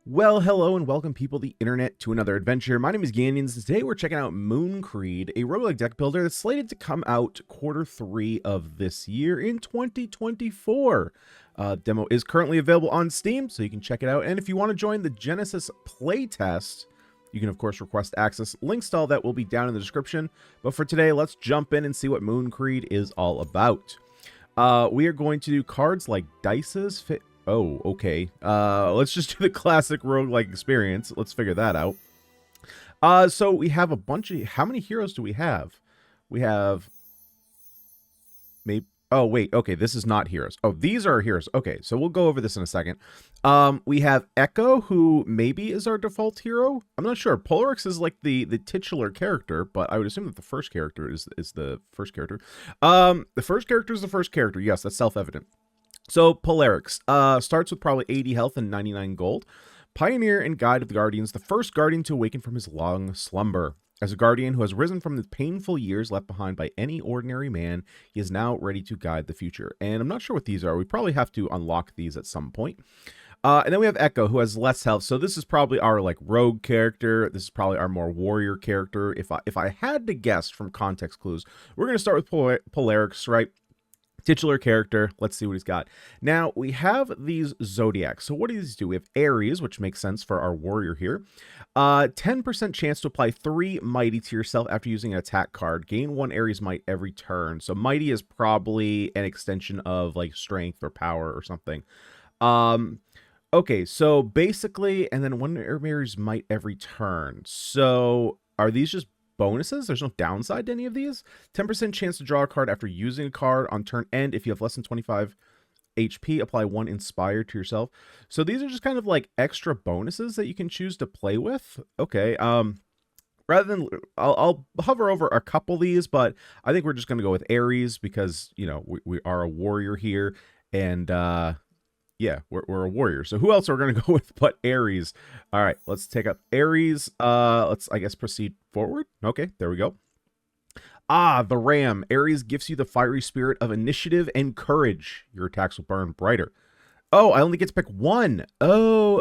Well, hello and welcome people the internet to another adventure. My name is Ganyonz, and today we're checking out Moon Creed, a roguelike deck builder that's slated to come out Q3 of this year in 2024. Demo is currently available on Steam, so you can check it out. And if you want to join the Genesis playtest, you can of course request access. Links to all that will be down in the description. But for today, let's jump in and see what Moon Creed is all about. We are going to do cards like Dice's Fit. Oh, okay. Let's just do the classic roguelike experience. Let's figure that out. So we have a bunch of... How many heroes do we have? We have... Maybe... Oh, wait. Okay, this is not heroes. Oh, these are heroes. Okay, so we'll go over this in a second. We have Echo, who maybe is our default hero. I'm not sure. Polarix is like the titular character, but I would assume that the first character is the first character. The first character is the first character. Yes, that's self-evident. So, Polarix starts with probably 80 health and 99 gold. Pioneer and Guide of the Guardians, the first guardian to awaken from his long slumber. As a guardian who has risen from the painful years left behind by any ordinary man, he is now ready to guide the future. And I'm not sure what these are. We probably have to unlock these at some point. And then we have Echo, who has less health. So this is probably our like rogue character. This is probably our more warrior character. If I had to guess from context clues, we're going to start with Polarix, right? Titular character. Let's see what he's got. Now, we have these zodiacs. So what do these do? We have Aries, which makes sense for our warrior here. 10% chance to apply 3 Mighty to yourself after using an attack card. Gain 1 Aries Might every turn. So Mighty is probably an extension of like Strength or Power or something. Okay, so basically, and then 1 Aries Might every turn. So are these just bonuses? There's no downside to any of these. 10% chance to draw a card after using a card on turn end. If you have less than 25 HP, apply 1 Inspire to yourself. So these are just kind of like extra bonuses that you can choose to play with. Okay. Rather than, I'll hover over a couple of these, but I think we're just going to go with Aries because, you know, we are a warrior here. And, yeah, we're a warrior. So who else are we going to go with but Aries? All right, let's take up Aries. Let's, I guess, proceed forward. Okay, there we go. The Ram. Aries gives you the fiery spirit of initiative and courage. Your attacks will burn brighter. Oh, I only get to pick 1. Oh,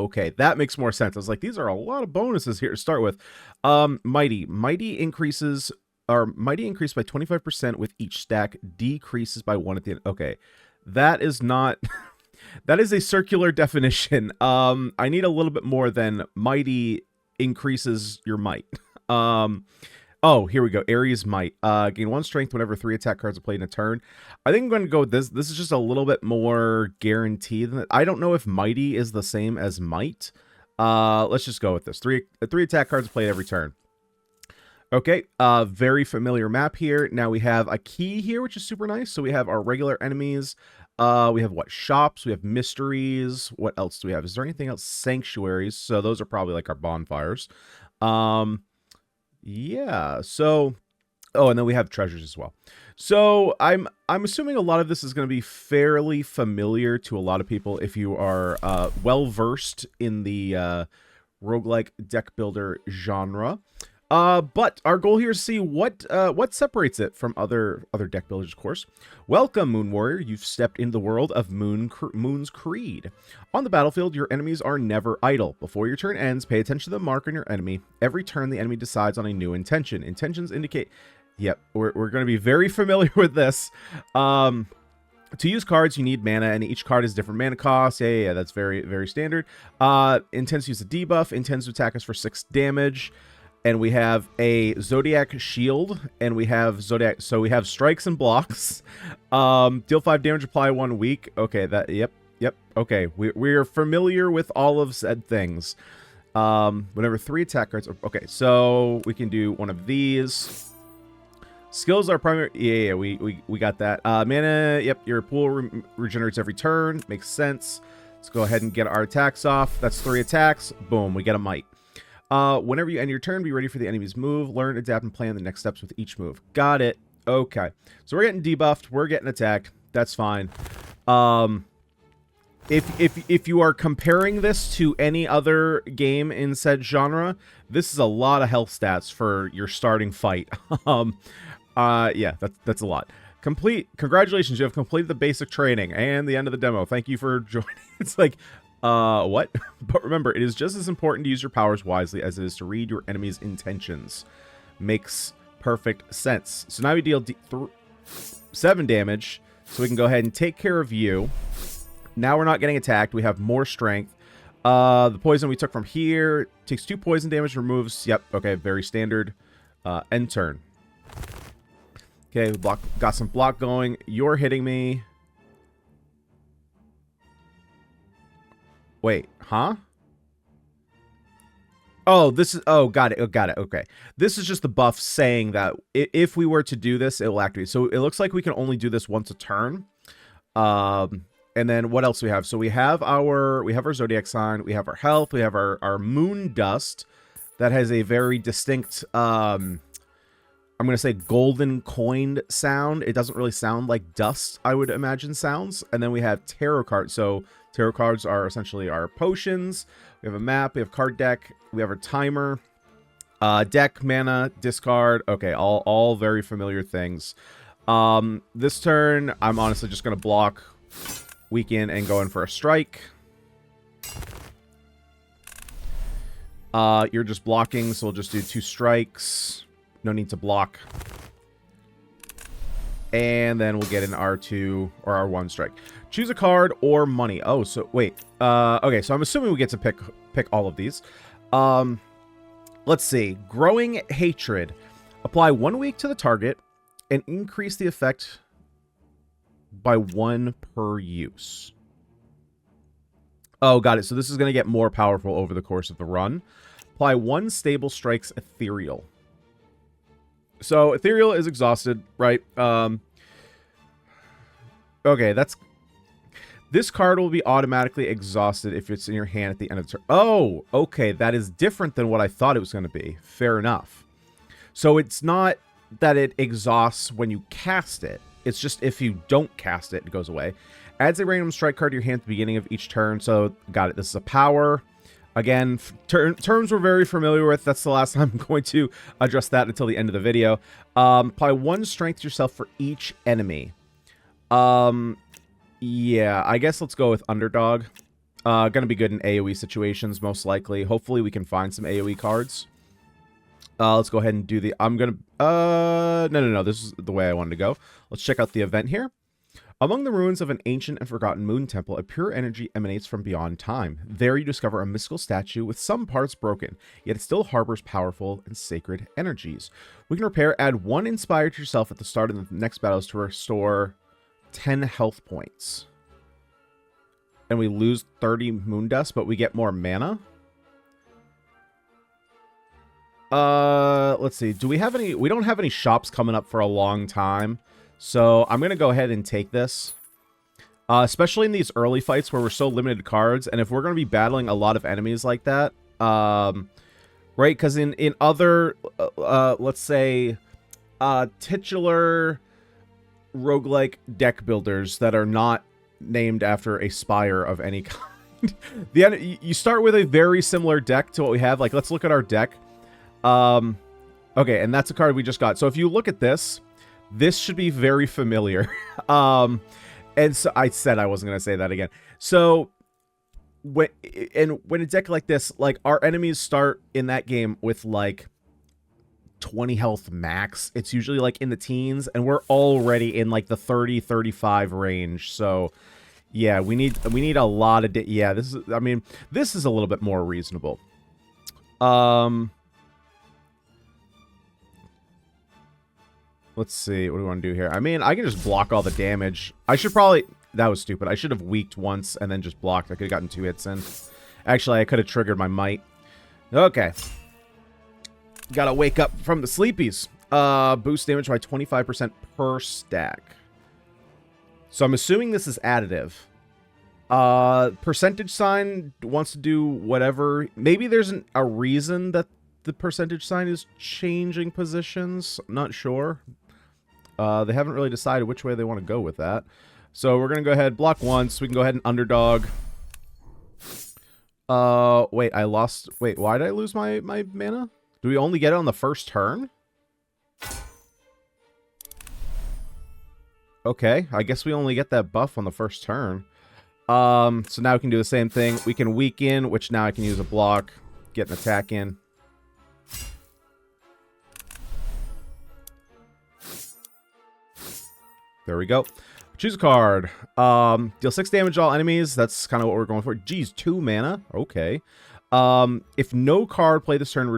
okay. That makes more sense. I was like, these are a lot of bonuses here to start with. Mighty. Mighty increases, or Mighty increased by 25% with each stack, decreases by 1 at the end. Okay, that is not... That is a circular definition. I need a little bit more than Mighty increases your might. Oh, here we go. Aries Might. Gain 1 strength whenever 3 attack cards are played in a turn. I think I'm going to go with this. This is just a little bit more guaranteed than that. I don't know if Mighty is the same as Might. Let's just go with this. 3 attack cards played every turn. Okay, very familiar map here. Now we have a key here, which is super nice. So we have our regular enemies. We have what? Shops. We have mysteries. What else do we have? Is there anything else? Sanctuaries. So those are probably like our bonfires. Yeah. So, oh, and then we have treasures as well. So I'm assuming a lot of this is going to be fairly familiar to a lot of people if you are well versed in the roguelike deck builder genre. But our goal here is to see what separates it from other deck builders, of course. Welcome, Moon Warrior. You've stepped into the world of Moon's Creed. On the battlefield, your enemies are never idle. Before your turn ends, pay attention to the mark on your enemy. Every turn, the enemy decides on a new intention. Intentions indicate... Yep, we're going to be very familiar with this. To use cards, you need mana, and each card has different mana costs. Yeah, that's very, very standard. Intends to use a debuff. Intends to attack us for 6 damage. And we have a Zodiac shield, and we have Zodiac, so we have strikes and blocks. Deal 5 damage, apply 1 week. Okay, yep. Okay, we're familiar with all of said things. Whenever 3 attack cards, okay, so we can do one of these. Skills are primary, yeah, we got that. Mana, yep, your pool regenerates every turn, makes sense. Let's go ahead and get our attacks off. That's 3 attacks, boom, we get a might. Whenever you end your turn, be ready for the enemy's move. Learn, adapt, and plan the next steps with each move. Got it. Okay. So we're getting debuffed. We're getting attacked. That's fine. If you are comparing this to any other game in said genre, this is a lot of health stats for your starting fight. Yeah, that's a lot. Congratulations, you have completed the basic training and the end of the demo. Thank you for joining. It's like, What? But remember, it is just as important to use your powers wisely as it is to read your enemy's intentions. Makes perfect sense. So now we deal 7 damage, so we can go ahead and take care of you. Now we're not getting attacked. We have more strength. The poison we took from here takes 2 poison damage, removes. Yep, okay, very standard. End turn. Okay, got some block going. You're hitting me. Wait, huh? Oh, this is... Oh, got it. Oh, got it. Okay. This is just the buff saying that if we were to do this, it will activate. So it looks like we can only do this once a turn. And then what else do we have? So we have our zodiac sign. We have our health. We have our moon dust. That has a very distinct... I'm going to say golden coined sound. It doesn't really sound like dust, I would imagine sounds. And then we have tarot cards. So tarot cards are essentially our potions. We have a map. We have card deck. We have our timer. Deck, mana, discard. Okay, all very familiar things. This turn, I'm honestly just going to block, weaken, and go in for a strike. You're just blocking, so we'll just do 2 strikes. No need to block. And then we'll get an R2 or R1 strike. Choose a card or money. Oh, so wait. Okay, so I'm assuming we get to pick all of these. Let's see. Growing Hatred. Apply 1 week to the target and increase the effect by 1 per use. Oh, got it. So this is going to get more powerful over the course of the run. Apply 1 stable strikes ethereal. So ethereal is exhausted, right? Okay, that's... This card will be automatically exhausted if it's in your hand at the end of the turn. Oh, okay, that is different than what I thought it was going to be. Fair enough. So it's not that it exhausts when you cast it. It's just if you don't cast it, it goes away. Adds a random strike card to your hand at the beginning of each turn. So, got it. This is a power. Again, terms we're very familiar with. That's the last time I'm going to address that until the end of the video. Apply 1 strength to yourself for each enemy. Yeah, I guess let's go with underdog. Gonna be good in AoE situations, most likely. Hopefully we can find some AoE cards. Let's go ahead and do the... I'm gonna... No. This is the way I wanted to go. Let's check out the event here. Among the ruins of an ancient and forgotten moon temple, a pure energy emanates from beyond time. There you discover a mystical statue with some parts broken, yet it still harbors powerful and sacred energies. We can repair, add 1 Inspire to yourself at the start of the next battles to restore 10 health points. And we lose 30 moon dust, but we get more mana. Let's see. Do we have any... We don't have any shops coming up for a long time. So I'm going to go ahead and take this. Especially in these early fights where we're so limited cards. And if we're going to be battling a lot of enemies like that. Right? Because in other, let's say, titular roguelike deck builders that are not named after a Spire of any kind. You start with a very similar deck to what we have. Like, let's look at our deck. Okay, and that's a card we just got. So if you look at this... This should be very familiar. And so I said I wasn't going to say that again. So when a deck like this, like our enemies start in that game with like 20 health max. It's usually like in the teens and we're already in like the 30-35 range. So yeah, we need a lot of yeah, this is, I mean, this is a little bit more reasonable. Let's see. What do we want to do here? I mean, I can just block all the damage. I should probably... That was stupid. I should have weaked once and then just blocked. I could have gotten 2 hits in. Actually, I could have triggered my might. Okay. Gotta wake up from the sleepies. Boost damage by 25% per stack. So I'm assuming this is additive. Percentage sign wants to do whatever. Maybe there's a reason that the percentage sign is changing positions. I'm not sure. They haven't really decided which way they want to go with that. So we're going to go ahead, block once. We can go ahead and underdog. Wait, I lost... Wait, why did I lose my mana? Do we only get it on the first turn? Okay, I guess we only get that buff on the first turn. So now we can do the same thing. We can weaken, which now I can use a block, get an attack in. There we go. Choose a card. Deal 6 damage to all enemies. That's kind of what we're going for. Geez, 2 mana. Okay. If no card played this turn,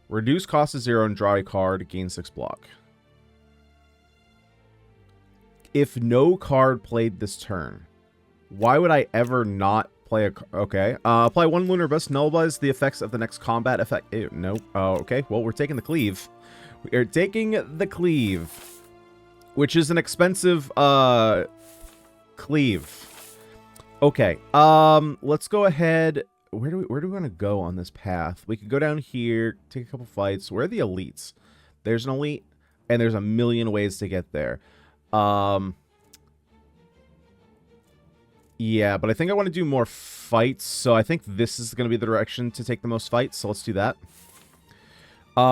reduce cost to 0 and draw a card, gain 6 block. If no card played this turn, why would I ever not play a... Okay. Apply 1 Lunar Abyss, nullifies the effects of the next combat effect. Ew, no. Oh, okay. Well, we're taking the cleave. We are taking the cleave, which is an expensive, cleave. Okay. Let's go ahead. Where do we want to go on this path? We could go down here, take a couple fights. Where are the elites? There's an elite, and there's a million ways to get there. Yeah, but I think I want to do more fights, so I think this is going to be the direction to take the most fights, so let's do that.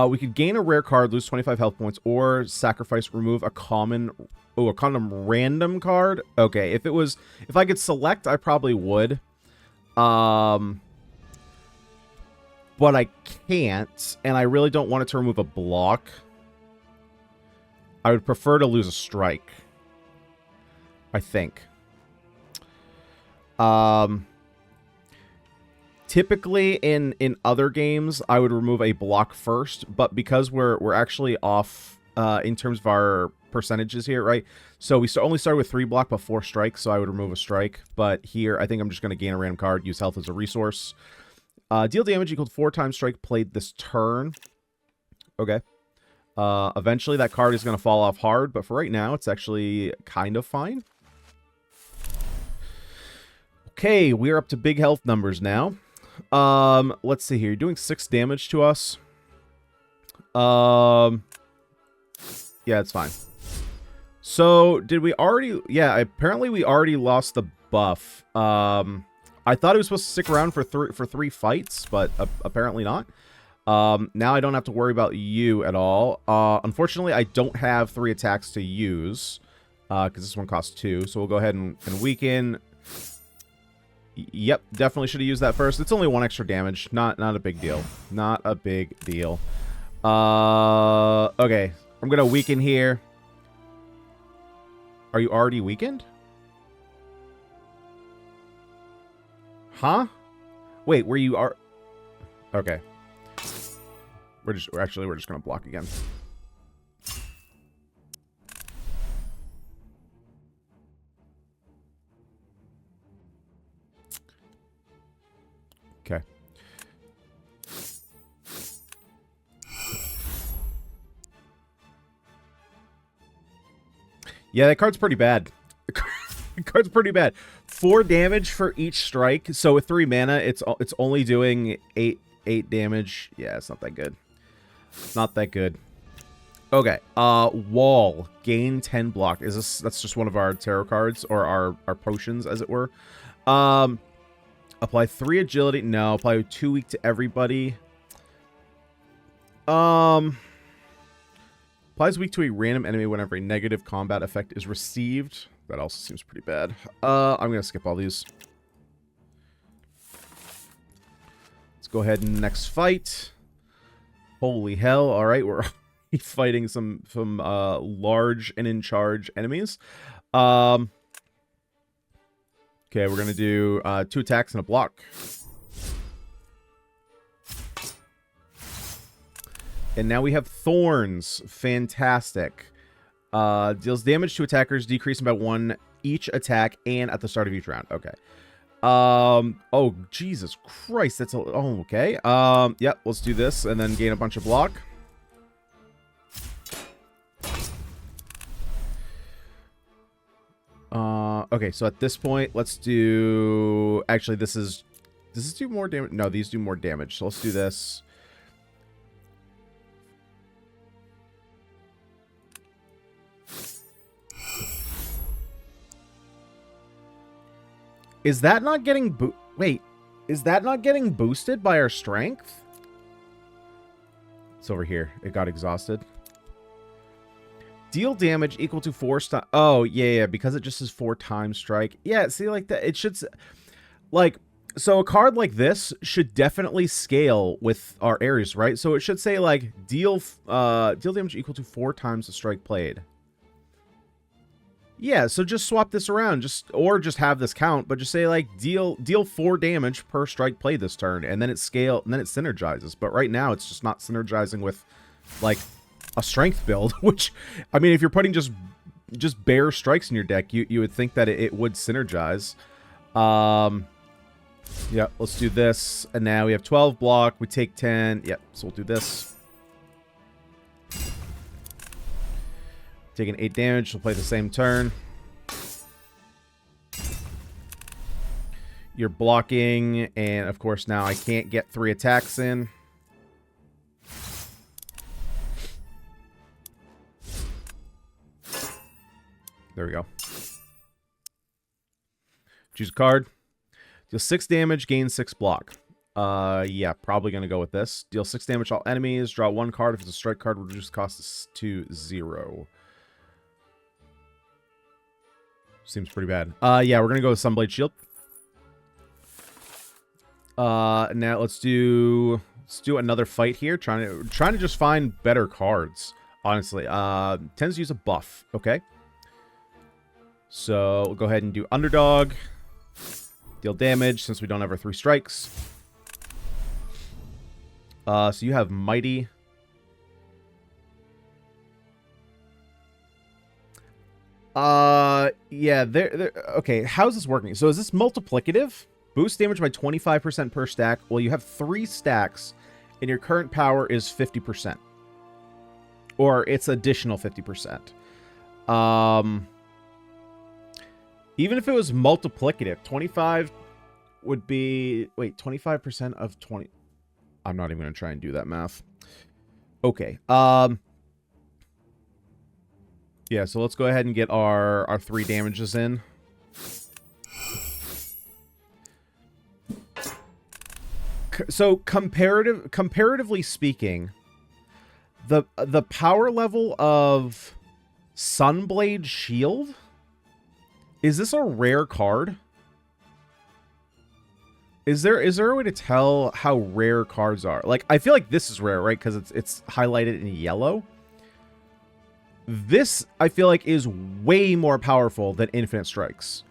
We could gain a rare card, lose 25 health points, or sacrifice, remove a common... Oh, a common random card? Okay, if I could select, I probably would. But I can't, and I really don't want it to remove a block. I would prefer to lose a strike, I think. Typically in other games, I would remove a block first, but because we're actually off in terms of our percentages here, right? So we only started with 3 block but 4 strikes, so I would remove a strike. But here, I think I'm just going to gain a random card, use health as a resource. Deal damage equal to 4 times strike played this turn. Okay. Eventually that card is going to fall off hard, but for right now, it's actually kind of fine. Okay, we're up to big health numbers now. Let's see here. You're doing 6 damage to us. Yeah, it's fine. So, did we already... Yeah, apparently we already lost the buff. I thought it was supposed to stick around for 3 fights, but apparently not. Now I don't have to worry about you at all. Unfortunately, I don't have 3 attacks to use, because this one costs 2. So we'll go ahead and weaken. Yep, definitely should have used that first. It's only 1 extra damage. Not a big deal. Not a big deal. Okay, I'm gonna weaken here. Are you already weakened? Huh? Wait, were you are... Okay. We're just gonna block again. Okay. Yeah, that card's pretty bad. The card's pretty bad. 4 damage for each strike. So with 3 mana, it's only doing 8 damage. Yeah, it's not that good. Not that good. Okay. Wall. Gain 10 block. That's just one of our tarot cards, or our potions, as it were. Apply 3 agility. No, apply 2 weak to everybody. Applies weak to a random enemy whenever a negative combat effect is received. That also seems pretty bad. I'm gonna skip all these. Let's go ahead and next fight. Holy hell. Alright, we're fighting some large and in charge enemies. Okay, we're gonna do 2 attacks and a block. And now we have Thorns. Fantastic. Deals damage to attackers, decreasing by 1 each attack and at the start of each round. Okay. Oh, Jesus Christ. That's oh, okay. Yep, let's do this and then gain a bunch of block. Okay, so at this point, let's do... Actually, does this do more damage? No, these do more damage. So let's do this. Is that not getting wait, is that not getting boosted by our strength? It's over here. It got exhausted. Deal damage equal to 4 times. Oh, yeah, because it just says 4 times strike. Yeah, see, like that. It should, like, so a card like this should definitely scale with our areas, right? So it should say like deal damage equal to 4 times the strike played. Yeah, so just swap this around, or just have this count, but just say like deal 4 damage per strike played this turn, and then it synergizes. But right now it's just not synergizing with like a strength build, which, I mean, if you're putting just bare strikes in your deck, you would think that it would synergize. Yeah, let's do this, and now we have 12 block. We take 10. Yep, so we'll do this. Taking 8 damage. We'll play the same turn. You're blocking, and of course now I can't get 3 attacks in. There we go. Choose a card. Deal 6 damage, gain 6 block. Yeah, probably going to go with this. Deal 6 damage to all enemies. Draw 1 card. If it's a strike card, reduce cost to 0. Seems pretty bad. Yeah, we're going to go with Sunblade Shield. Now let's do another fight here. Trying to just find better cards, honestly. Tends to use a buff. Okay. So we'll go ahead and do Underdog. Deal damage since we don't have our 3 strikes. So you have Mighty. Yeah, okay, how's this working? So is this multiplicative? Boost damage by 25% per stack. Well, you have 3 stacks, and your current power is 50%. Or it's additional 50%. Even if it was multiplicative, 25 would be... Wait, 25% of 20... I'm not even going to try and do that math. Okay. Yeah, so let's go ahead and get our 3 damages in. So comparatively speaking, the power level of Sunblade Shield, is this a rare card? Is there a way to tell how rare cards are? Like, I feel like this is rare, right? Because it's highlighted in yellow. This, I feel like, is way more powerful than Infinite Strikes.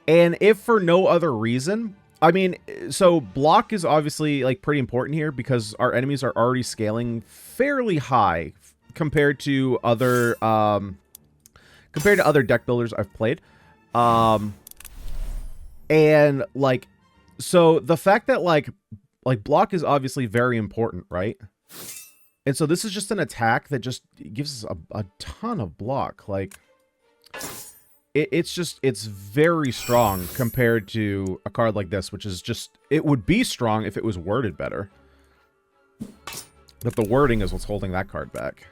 And if for no other reason, I mean, so block is obviously, like, pretty important here because our enemies are already scaling fairly high compared to other deck builders I've played. And, like, so the fact that, like block is obviously very important, right? And so this is just an attack that just gives us a ton of block. Like, it's very strong compared to a card like this, which is just, it would be strong if it was worded better. But the wording is what's holding that card back.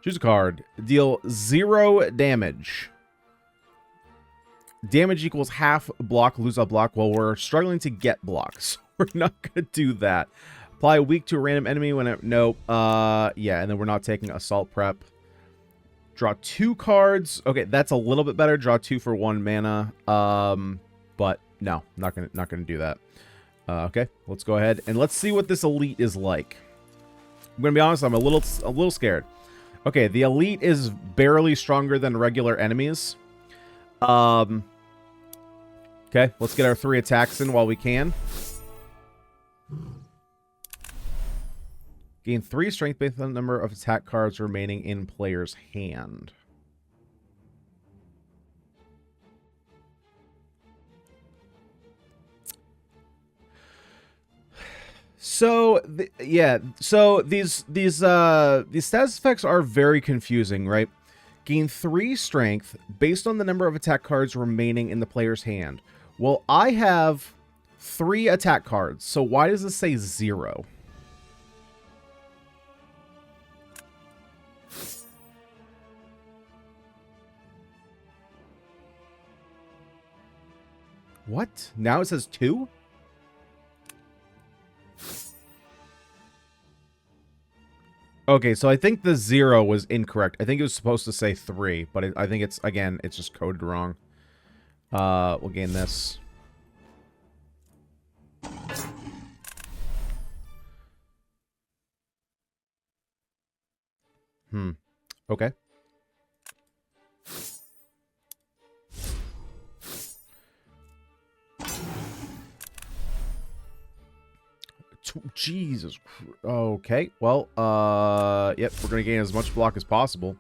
Choose a card. Deal 0 damage. Damage equals half block, lose a block. Well, we're struggling to get blocks. We're not going to do that. Apply a weak to a random enemy when it... Nope. Yeah, and then we're not taking Assault Prep. Draw 2 cards. Okay, that's a little bit better. Draw 2 for 1 mana. But no, not gonna do that. Okay, let's go ahead and let's see what this elite is like. I'm gonna be honest, I'm a little scared. Okay, the elite is barely stronger than regular enemies. Okay, let's get our 3 attacks in while we can. Gain 3 strength based on the number of attack cards remaining in player's hand. So, yeah. So these status effects are very confusing, right? Gain 3 strength based on the number of attack cards remaining in the player's hand. Well, I have 3 attack cards, so why does this say 0? What? Now it says 2? Okay, so I think the 0 was incorrect. I think it was supposed to say 3, but I think it's, again, it's just coded wrong. We'll gain this. Okay. Jesus. Okay. Well, yep, we're going to gain as much block as possible.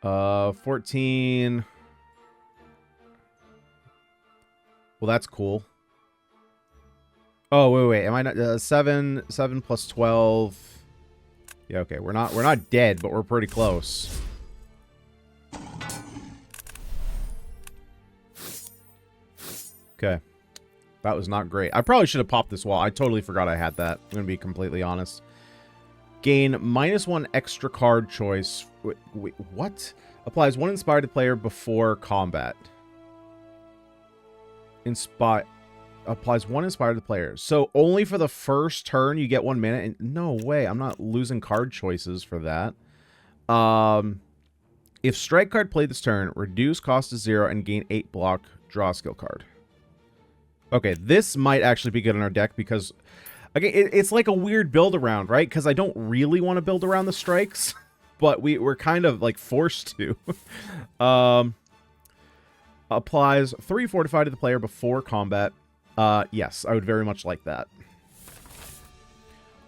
Uh, 14. Well, that's cool. Oh, wait. Am I not 7 plus 12? Yeah, okay. We're not dead, but we're pretty close. Okay. That was not great. I probably should have popped this wall. I totally forgot I had that. I'm going to be completely honest. Gain -1 extra card choice. Wait, what? Applies 1 inspired to player before combat. Applies 1 inspired to player. So only for the first turn you get 1 minute. And no way. I'm not losing card choices for that. If strike card played this turn, reduce cost to 0 and gain 8 block. Draw a skill card. Okay, this might actually be good in our deck because, again, it's like a weird build around, right? Because I don't really want to build around the strikes, but we're kind of like forced to. Applies 3 fortify to the player before combat. Yes, I would very much like that.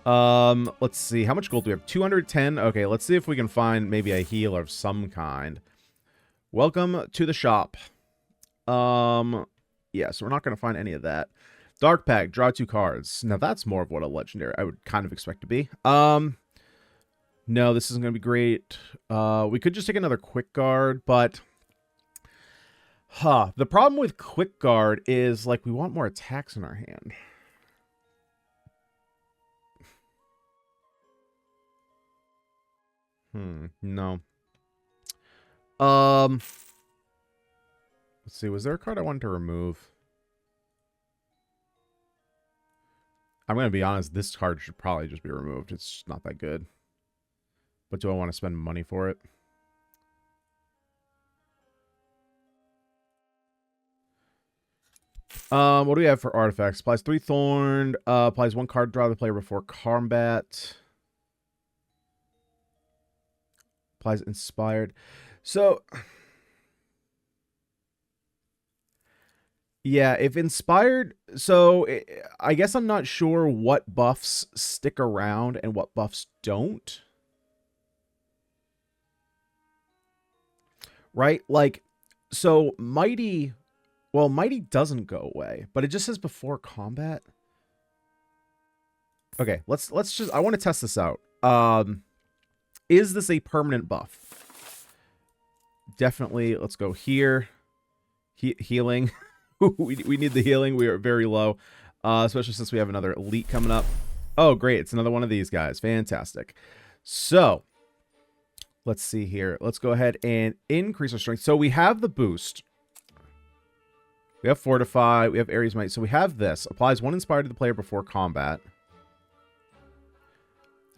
Let's see. How much gold do we have? 210. Okay, let's see if we can find maybe a heal of some kind. Welcome to the shop. Yeah, so we're not going to find any of that. Dark Pack, draw 2 cards. Now, that's more of what a legendary I would kind of expect to be. No, this isn't going to be great. We could just take another quick guard, but... the problem with quick guard is, like, we want more attacks in our hand. No. Let's see, was there a card I wanted to remove? I'm going to be honest, this card should probably just be removed. It's not that good. But do I want to spend money for it? What do we have for artifacts? Applies 3 thorned. Applies 1 card draw the player before combat. Applies inspired. So... yeah, if inspired... so, I guess I'm not sure what buffs stick around and what buffs don't. Right? Like, so, Mighty... well, Mighty doesn't go away, but it just says before combat. Okay, let's just... I want to test this out. Is this a permanent buff? Definitely. Let's go here. Healing. we need the healing. We are very low, especially since we have another elite coming up. Oh, great. It's another one of these guys. Fantastic. So, let's see here. Let's go ahead and increase our strength. So, we have the boost. We have Fortify. We have Ares Might. So, we have this. Applies 1 inspired to the player before combat.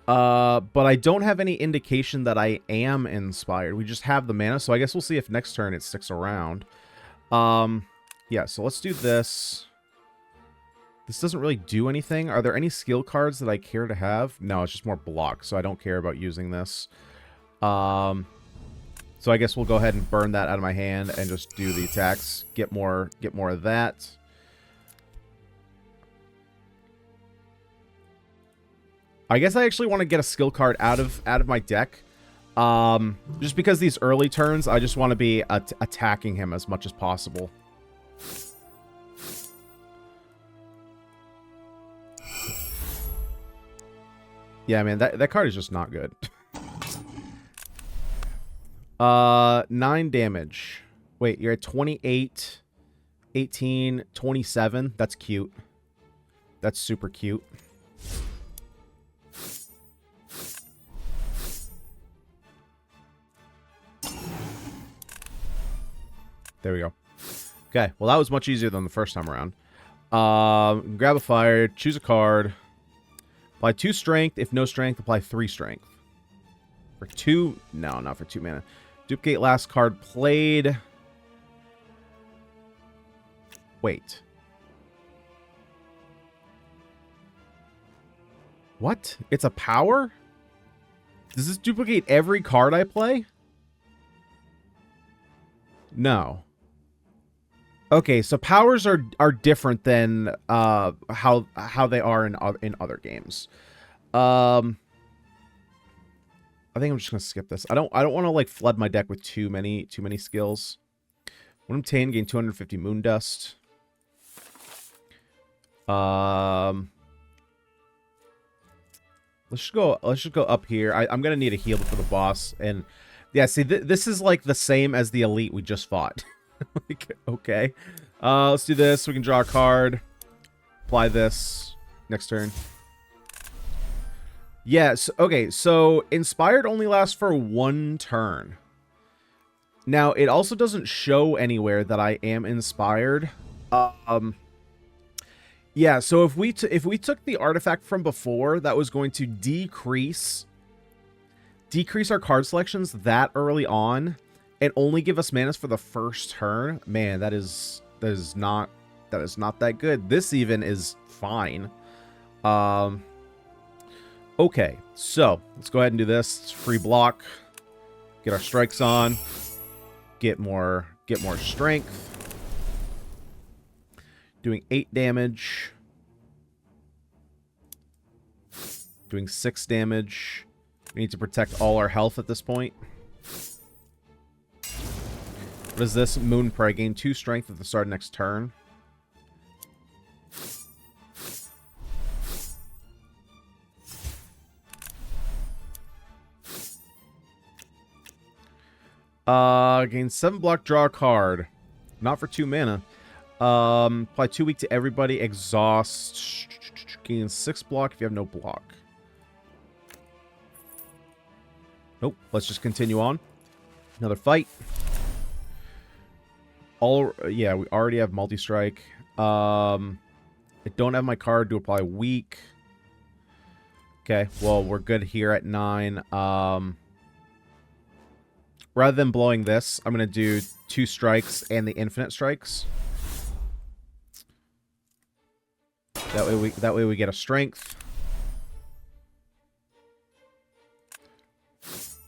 But I don't have any indication that I am inspired. We just have the mana. So, I guess we'll see if next turn it sticks around. Yeah, so let's do this. This doesn't really do anything. Are there any skill cards that I care to have? No, it's just more block, so I don't care about using this. So I guess we'll go ahead and burn that out of my hand and just do the attacks. Get more of that. I guess I actually want to get a skill card out of my deck. Just because these early turns, I just want to be attacking him as much as possible. Yeah, man, that card is just not good. 9 damage. Wait, you're at 28, 18, 27. That's cute. That's super cute. There we go. Okay, well, that was much easier than the first time around. Grab a fire, choose a card. Apply 2 strength. If no strength, apply 3 strength. For 2... No, not for 2 mana. Duplicate last card played. Wait. What? It's a power? Does this duplicate every card I play? No. Okay, so powers are different than how they are in other games. I think I'm just gonna skip this. I don't want to like flood my deck with too many skills. When obtained, gain 250 moon dust. Let's just go up here. I'm gonna need a heal for the boss, and yeah, see this is like the same as the elite we just fought. Like, okay, let's do this. We can draw a card, apply this next turn. Yes, okay, so Inspired only lasts for 1 turn. Now, it also doesn't show anywhere that I am inspired. Yeah, so if we took the artifact from before, that was going to decrease our card selections that early on and only give us mana for the first turn. Man, that is not that good. This even is fine. Okay, so let's go ahead and do this. It's free block. Get our strikes on. Get more strength. Doing 8 damage. Doing 6 damage. We need to protect all our health at this point. What is this? Moon Prey. Gain 2 strength at the start of next turn. Gain 7 block, draw a card. Not for 2 mana. Apply 2 weak to everybody. Exhaust. Gain 6 block if you have no block. Nope. Let's just continue on. Another fight. Yeah, we already have multi-strike. I don't have my card to apply weak. Okay, well, we're good here at 9. Rather than blowing this, I'm going to do 2 strikes and the infinite strikes. That way we get a strength.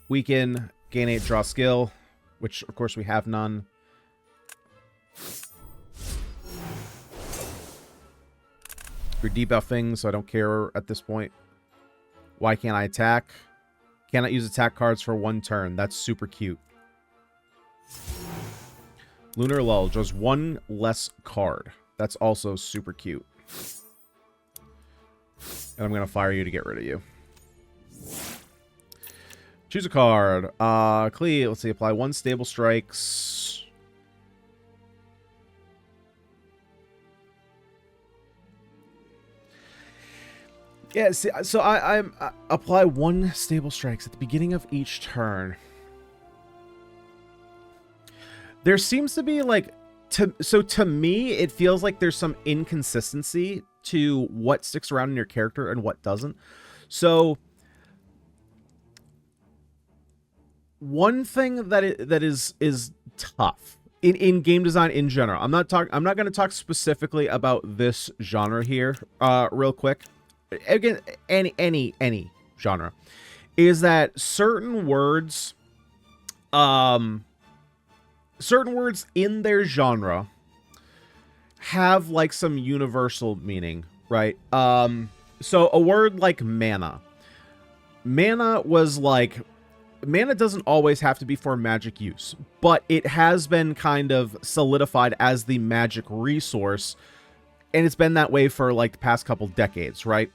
Weaken, gain 8, draw skill, which of course we have none. You're debuffing, so I don't care at this point. Why can't I attack? Cannot use attack cards for 1 turn. That's super cute. Lunar Lull draws 1 less card. That's also super cute. And I'm going to fire you to get rid of you. Choose a card. Clee, let's see, apply 1 stable strikes. Yeah, see, so I apply 1 stable strikes at the beginning of each turn. There seems to be like, to me, it feels like there's some inconsistency to what sticks around in your character and what doesn't. So one thing that is tough in game design in general. I'm not going to talk specifically about this genre here real quick. Again, any genre, is that certain words in their genre have like some universal meaning, right? So a word like mana was like, mana doesn't always have to be for magic use, but it has been kind of solidified as the magic resource, and it's been that way for like the past couple decades, right?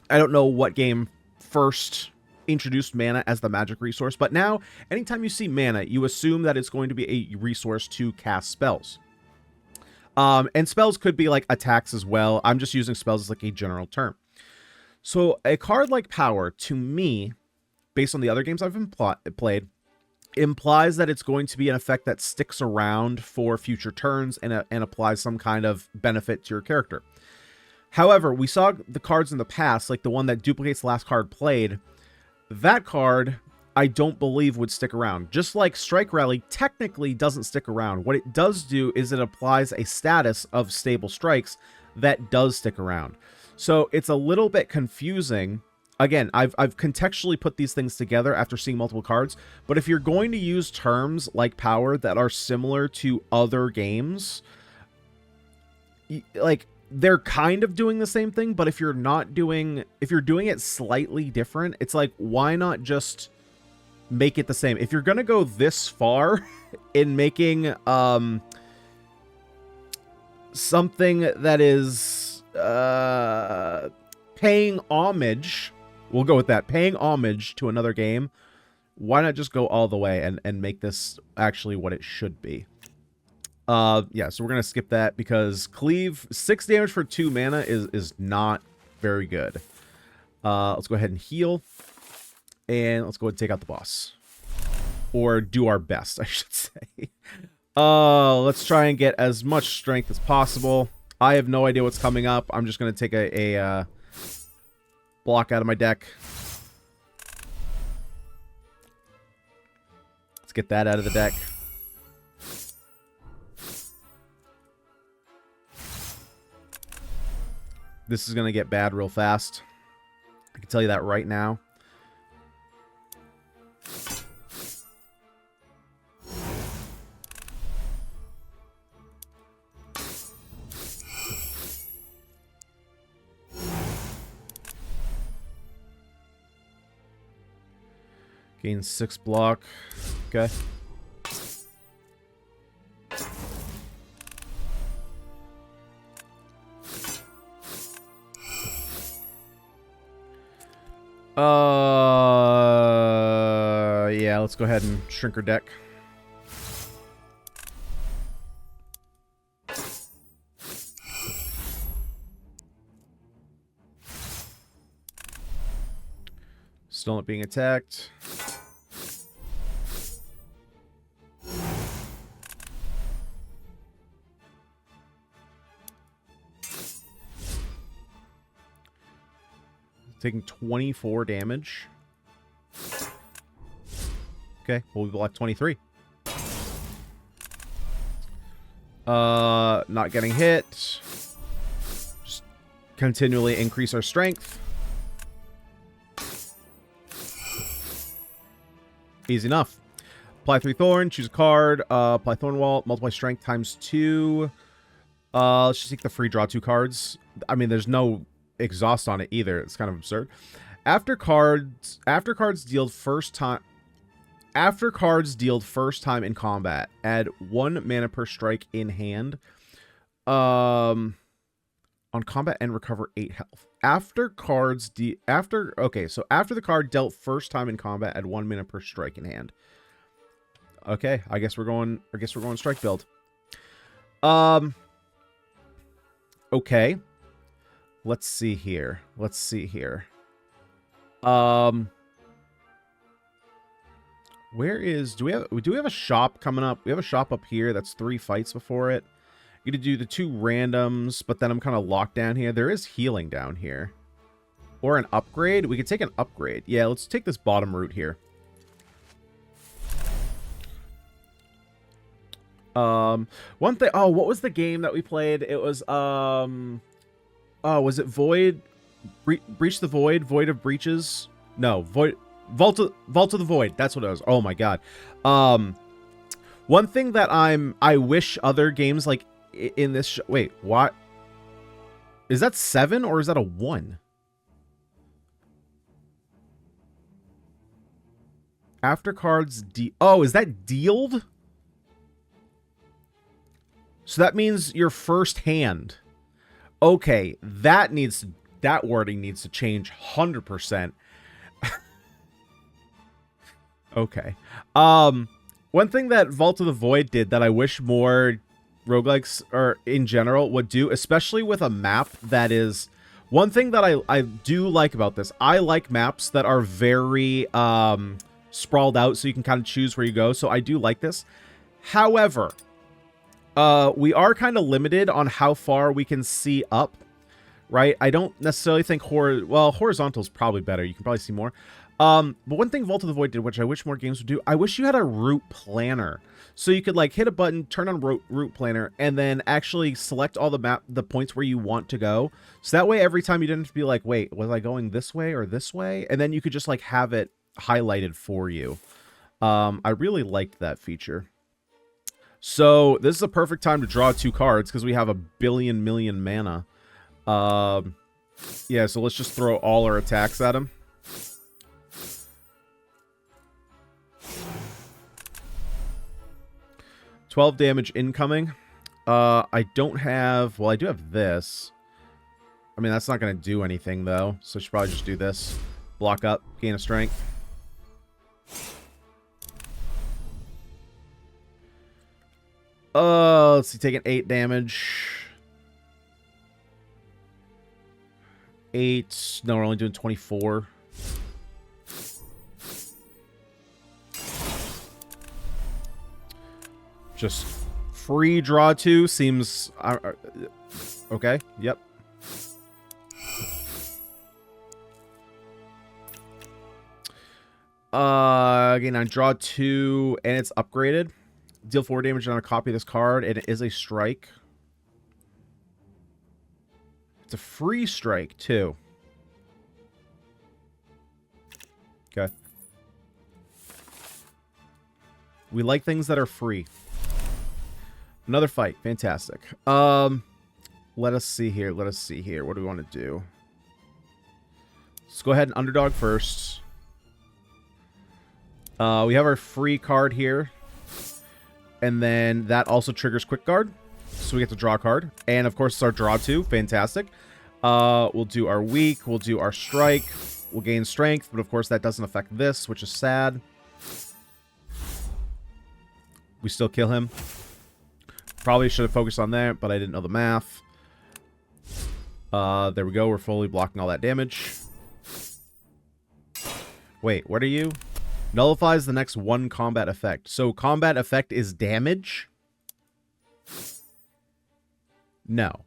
I don't know what game first introduced mana as the magic resource, but now anytime you see mana, you assume that it's going to be a resource to cast spells. And spells could be like attacks as well. I'm just using spells as like a general term. So a card like Power, to me, based on the other games I've played, implies that it's going to be an effect that sticks around for future turns and applies some kind of benefit to your character. However, we saw the cards in the past, like the one that duplicates the last card played. That card, I don't believe, would stick around. Just like Strike Rally technically doesn't stick around. What it does do is it applies a status of stable strikes that does stick around. So it's a little bit confusing. Again, I've contextually put these things together after seeing multiple cards, but if you're going to use terms like power that are similar to other games, like, they're kind of doing the same thing, but if you're doing it slightly different, it's like, why not just make it the same? If you're going to go this far in making something that is paying homage, we'll go with that, paying homage to another game, why not just go all the way and make this actually what it should be? Yeah, so we're going to skip that because Cleave, 6 damage for 2 mana is not very good. Let's go ahead and heal. And let's go ahead and take out the boss. Or do our best, I should say. Let's try and get as much strength as possible. I have no idea what's coming up. I'm just going to take a block out of my deck. Let's get that out of the deck. This is going to get bad real fast. I can tell you that right now. Gain 6 block. Okay. Yeah, let's go ahead and shrink her deck. Still not being attacked. Taking 24 damage. Okay, well, we blocked 23. Not getting hit. Just continually increase our strength. Easy enough. Apply 3 Thorn, choose a card, apply Thorn Wall, multiply strength times 2. Let's just take the free draw 2 cards. I mean, there's no exhaust on it either. It's kind of absurd. After cards dealt first time in combat, add 1 mana per strike in hand. On combat and recover 8 health. After the card dealt first time in combat, add 1 mana per strike in hand. Okay, I guess we're going strike build. Okay. Let's see here. Where is... Do we have a shop coming up? We have a shop up here. That's 3 fights before it. You to do the 2 randoms, but then I'm kind of locked down here. There is healing down here. Or an upgrade. We could take an upgrade. Yeah, let's take this bottom route here. One thing... Oh, what was the game that we played? It was, oh, was it Void? Breach the Void? Void of Breaches? No, Void... Vault of the Void. That's what it was. Oh my god. One thing that I wish other games like in this... Wait, what? Is that 7 or is that a 1? After cards... Oh, is that dealed? So that means your first hand. Okay, that wording needs to change 100%. Okay. One thing that Vault of the Void did that I wish more roguelikes or in general would do, especially with a map that is... One thing that I do like about this, I like maps that are very sprawled out so you can kind of choose where you go. So I do like this. However, we are kind of limited on how far we can see up, right? I don't necessarily think horizontal is probably better. You can probably see more. But one thing Vault of the Void did, which I wish more games would do, I wish you had a route planner. So you could like hit a button, turn on route planner, and then actually select all the points where you want to go. So that way, every time you didn't have to be like, wait, was I going this way or this way? And then you could just like have it highlighted for you. I really liked that feature. So this is a perfect time to draw 2 cards because we have a billion million mana. Yeah, so let's just throw all our attacks at him. $12 damage incoming. I don't have... Well, I do have this. I mean, that's not going to do anything, though. So I should probably just do this. Block up. Gain a strength. Let's see. Taking 8 damage. 8. No, we're only doing 24. Just free draw 2 seems... okay, yep. Again, I draw 2, and it's upgraded. Deal 4 damage on a copy of this card, and it is a strike. It's a free strike, too. Okay. We like things that are free. Another fight. Fantastic. Let us see here. Let us see here. What do we want to do? Let's go ahead and underdog first. We have our free card here. And then that also triggers quick guard. So we get to draw a card. And of course it's our draw 2. Fantastic. We'll do our weak. We'll do our strike. We'll gain strength. But of course that doesn't affect this, which is sad. We still kill him. Probably should have focused on that, but I didn't know the math. There we go. We're fully blocking all that damage. Wait, what are you? Nullifies the next 1 combat effect. So combat effect is damage? No.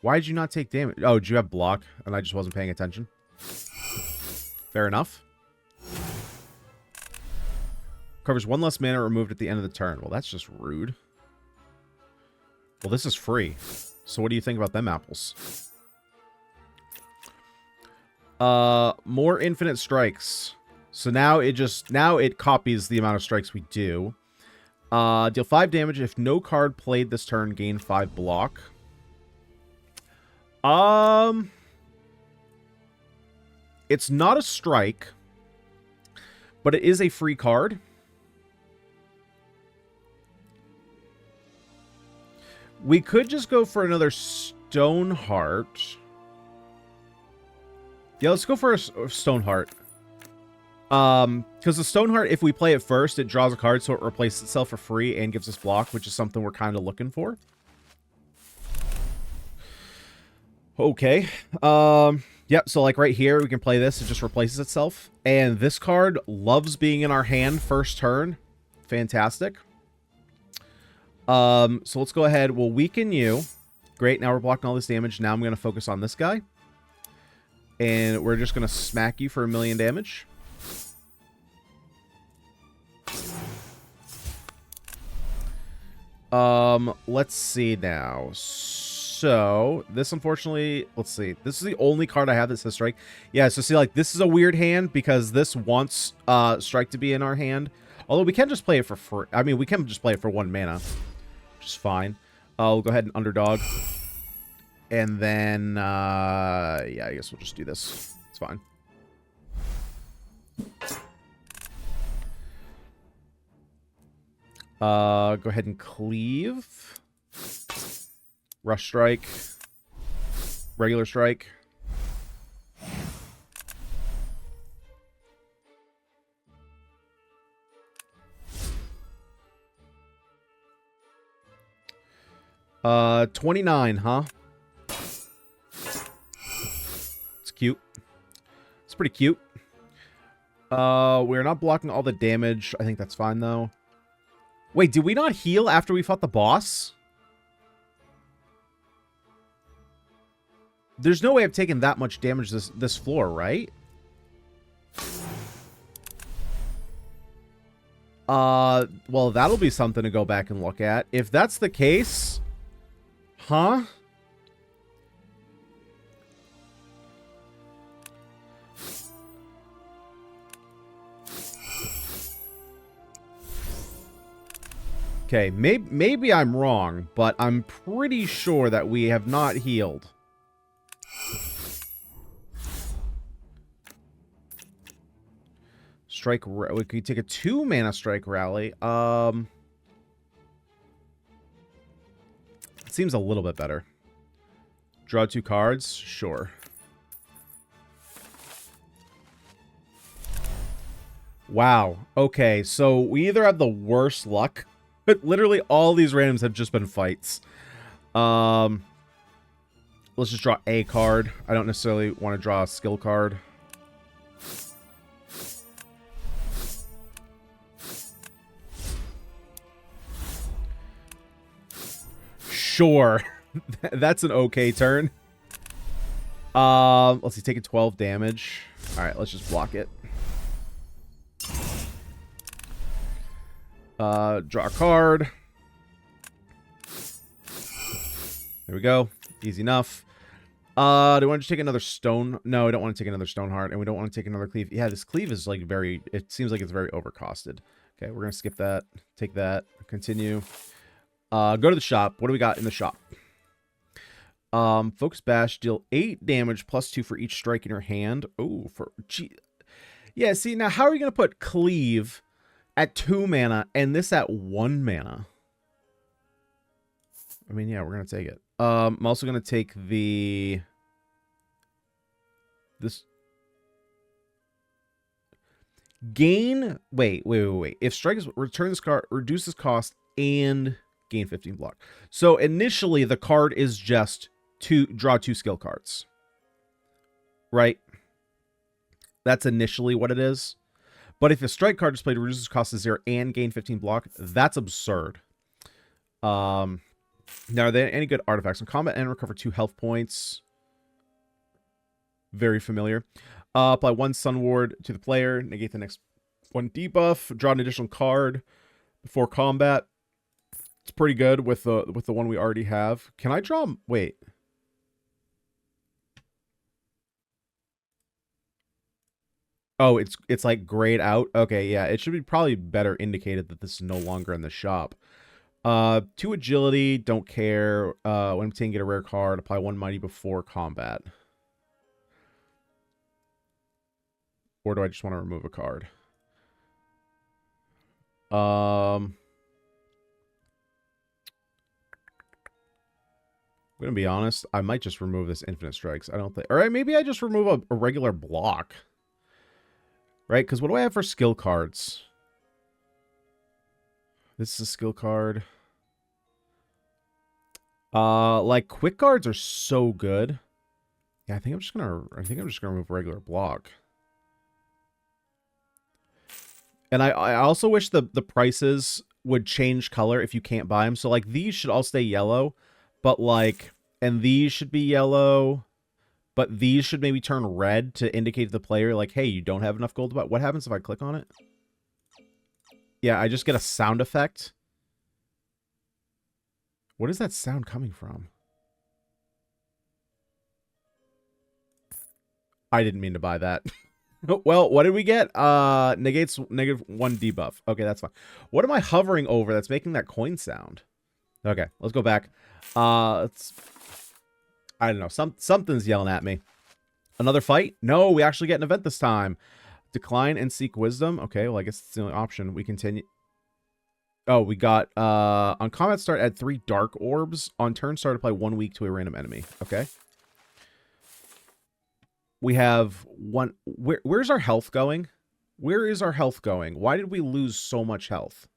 Why did you not take damage? Oh, did you have block? And I just wasn't paying attention. Fair enough. Covers 1 less mana removed at the end of the turn. Well, that's just rude. Well, this is free. So what do you think about them apples? More infinite strikes. So now it copies the amount of strikes we do. Deal 5 damage. If no card played this turn, gain 5 block. It's not a strike, but it is a free card. We could just go for another Stoneheart. Yeah, let's go for a Stoneheart. Because the Stoneheart, if we play it first, it draws a card, so it replaces itself for free and gives us block, which is something we're kind of looking for. Okay. Yep, so like right here, we can play this. It just replaces itself. And this card loves being in our hand first turn. Fantastic. So let's go ahead. We'll weaken you. Great, now we're blocking all this damage. Now I'm going to focus on this guy. And we're just going to smack you for 1,000,000 damage. Let's see now. So, this unfortunately, let's see. This is the only card I have that says strike. Yeah, so see, like, this is a weird hand because this wants strike to be in our hand. Although we can just play it for free. I mean, we can just play it for 1 mana. Which is fine. We'll go ahead and underdog. And then, yeah, I guess we'll just do this. It's fine. Go ahead and cleave. Rush strike. Regular strike. Uh, 29, huh? It's cute. It's pretty cute. We're not blocking all the damage. I think that's fine, though. Wait, did we not heal after we fought the boss? There's no way I've taken that much damage this floor, right? Well, that'll be something to go back and look at. If that's the case... Huh? Okay, maybe I'm wrong, but I'm pretty sure that we have not healed. Strike, we could take a 2-mana strike rally. It seems a little bit better. Draw 2 cards? Sure. Wow. Okay, so we either have the worst luck, but literally all these randoms have just been fights. Let's just draw a card. I don't necessarily want to draw a skill card. Sure. That's an okay turn. Let's see, taking 12 damage. Alright, let's just block it. Draw a card. There we go. Easy enough. Do we want to take another stone? No, I don't want to take another stone heart, and we don't want to take another cleave. Yeah, this cleave is like very... It seems like it's very overcosted. Okay, we're going to skip that. Take that. Continue. Go to the shop. What do we got in the shop? Focus Bash. Deal 8 damage plus 2 for each strike in your hand. Oh, for... Gee. Yeah, see, now how are you going to put cleave at 2 mana and this at 1 mana? I mean, yeah, we're going to take it. I'm also going to take the... This... Gain... Wait. If strike is... Return this card... Reduce this cost and gain 15 block. So initially, the card is just to draw 2 skill cards. Right? That's initially what it is. But if a strike card is played, reduces cost to 0 and gain 15 block, that's absurd. Now, are there any good artifacts? In combat and recover 2 health points. Very familiar. Apply 1 Sun Ward to the player. Negate the next 1 debuff. Draw an additional card before combat. It's pretty good with the one we already have. Can I draw... Wait. Oh, it's like grayed out. Okay, yeah. It should be probably better indicated that this is no longer in the shop. 2 agility, don't care. When obtaining, get a rare card. Apply 1 mighty before combat. Or do I just want to remove a card? I'm gonna be honest. I might just remove this infinite strikes. I don't think... Alright, maybe I just remove a regular block. Right? Because what do I have for skill cards? This is a skill card. Like quick cards are so good. Yeah, I think I'm just gonna remove regular block. And I also wish the prices would change color if you can't buy them. So like these should all stay yellow, but like, and these should be yellow, but these should maybe turn red to indicate to the player like, hey, you don't have enough gold to buy. What happens if I click on it? Yeah, I just get a sound effect. What is that sound coming from? I didn't mean to buy that. Well, what did we get? Negates -1 debuff. Okay, that's fine. What am I hovering over that's making that coin sound? Okay, let's go back. I don't know. Something's yelling at me. Another fight? No, we actually get an event this time. Decline and seek wisdom. Okay, well, I guess it's the only option. We continue. Oh, we got, on combat start, add 3 dark orbs. On turn start, apply 1 weak to a random enemy. Okay. We have 1... Where's our health going? Where is our health going? Why did we lose so much health?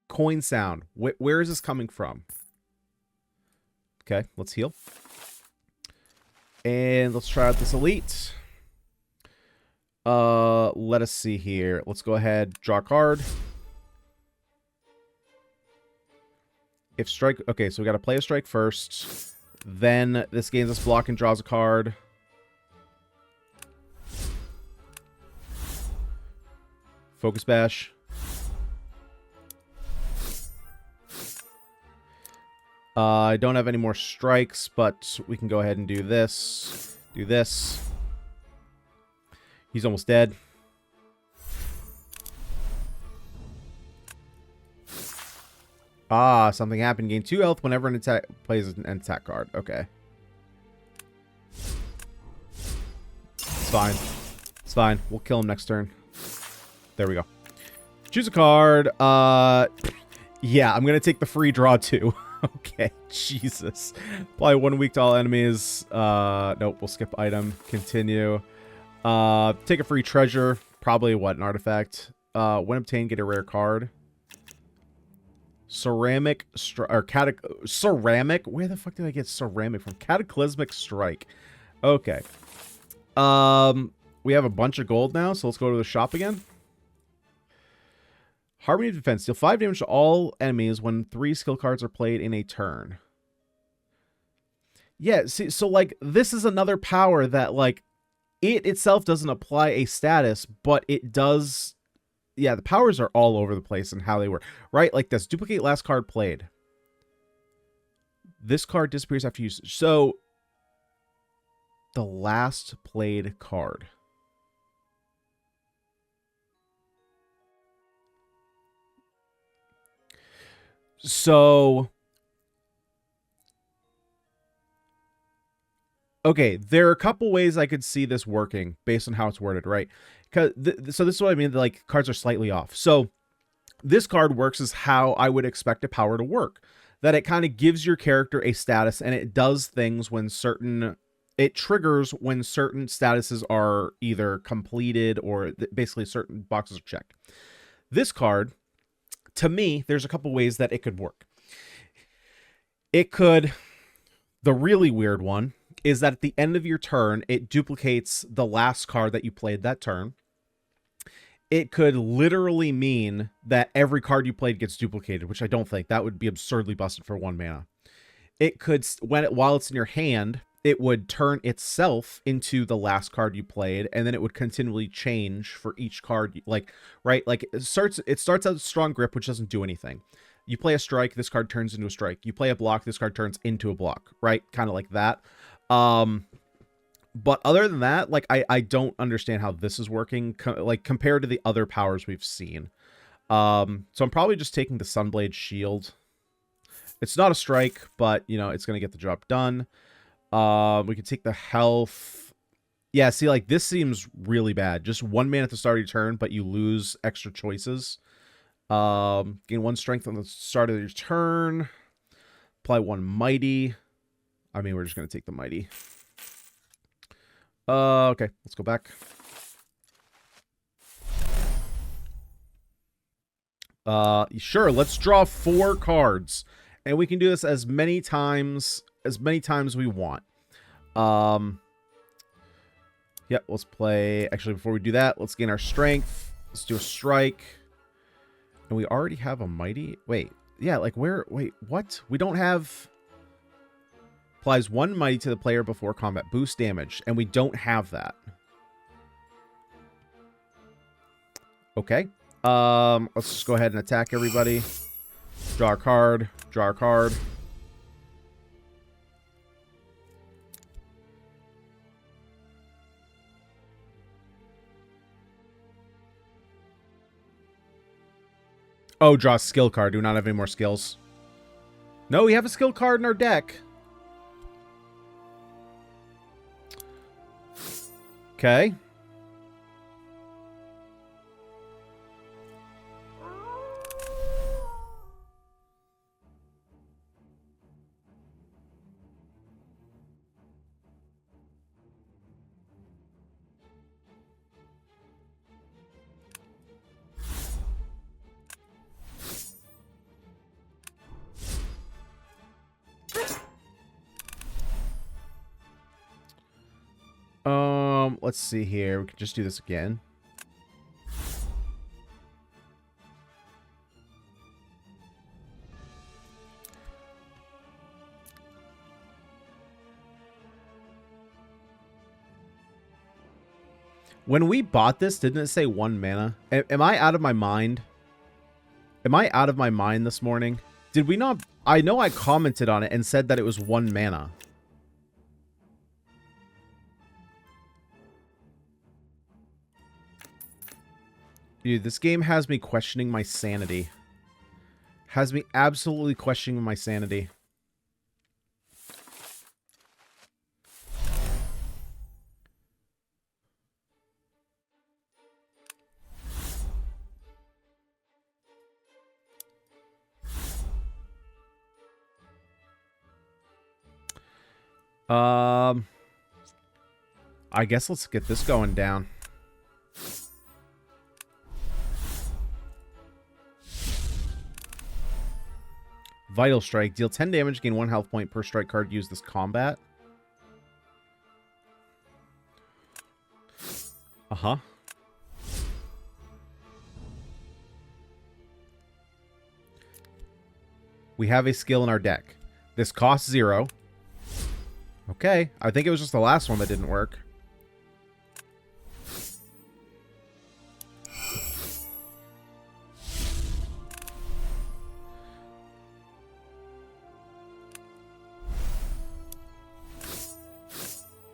Coin sound. Where is this coming from? Okay, let's heal. And let's try out this elite. Let us see here. Let's go ahead, draw a card. If strike... Okay, so we got to play a strike first. Then this gains us block and draws a card. Focus bash. I don't have any more strikes, but we can go ahead and do this. Do this. He's almost dead. Ah, something happened. Gain 2 health whenever an attack plays an attack card. Okay. It's fine. It's fine. We'll kill him next turn. There we go. Choose a card. Yeah, I'm going to take the free draw too. Okay, Jesus. Apply 1 week to all enemies. Nope, we'll skip item. Continue. Take a free treasure. Probably what, an artifact. When obtained, get a rare card. Ceramic ceramic? Where the fuck did I get ceramic from? Cataclysmic strike. Okay. We have a bunch of gold now, so let's go to the shop again. Harmony of Defense. Deal 5 damage to all enemies when 3 skill cards are played in a turn. Yeah, see, so, like, this is another power that, like, it itself doesn't apply a status, but it does... Yeah, the powers are all over the place and how they work. Right? Like this. Duplicate last card played. This card disappears after usage. So, the last played card. So, okay, there are a couple ways I could see this working based on how it's worded, right? So this is what I mean, like, cards are slightly off. So, this card works as how I would expect a power to work. That it kind of gives your character a status, and it does things when certain... It triggers when certain statuses are either completed or basically certain boxes are checked. This card... To me, there's a couple ways that it could work. It could... The really weird one is that at the end of your turn, it duplicates the last card that you played that turn. It could literally mean that every card you played gets duplicated, which I don't think. That would be absurdly busted for 1 mana. It could, while it's in your hand, it would turn itself into the last card you played, and then it would continually change for each card. Like, right? Like, it starts out with Strong Grip, which doesn't do anything. You play a strike, this card turns into a strike. You play a block, this card turns into a block, right? Kind of like that. But other than that, like, I don't understand how this is working, like, compared to the other powers we've seen. So I'm probably just taking the Sunblade Shield. It's not a strike, but, you know, it's going to get the job done. We could take the health. Yeah, see, like, this seems really bad. Just 1 mana at the start of your turn, but you lose extra choices. Gain 1 strength on the start of your turn. Apply 1 mighty. I mean, we're just going to take the mighty. Okay, let's go back. Sure, let's draw 4 cards. And we can do this as many times as we want. Yep, let's play. Actually, before we do that, let's gain our strength. Let's do a strike. And we already have a mighty. Wait, yeah, like where? Wait, what? We don't have. Applies 1 mighty to the player before combat. Boost damage. And we don't have that. Okay. Let's just go ahead and attack everybody. Draw a card. Draw a card. Oh, draw a skill card. Do we not have any more skills? No, we have a skill card in our deck. Okay. Let's see here. We can just do this again. When we bought this, didn't it say 1 mana? Am I out of my mind? Am I out of my mind this morning? Did we not... I know I commented on it and said that it was 1 mana. Dude, this game has me questioning my sanity. Has me absolutely questioning my sanity. I guess let's get this going down. Vital Strike. Deal 10 damage, gain 1 health point per strike card used this combat. Uh-huh. We have a skill in our deck. This costs 0. Okay. I think it was just the last one that didn't work.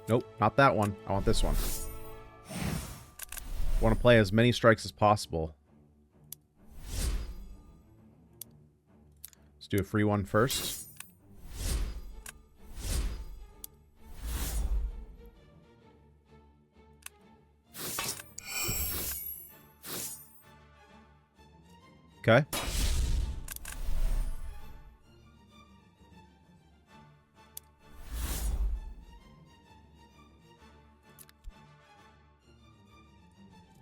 Nope, not that one. I want this one. I want to play as many strikes as possible. Let's do a free one first. Okay.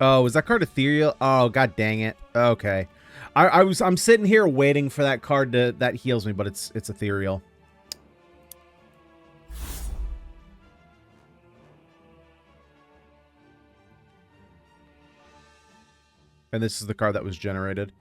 Oh, is that card ethereal? Oh, god dang it. Okay. I'm sitting here waiting for that card that heals me, but it's ethereal. And this is the card that was generated.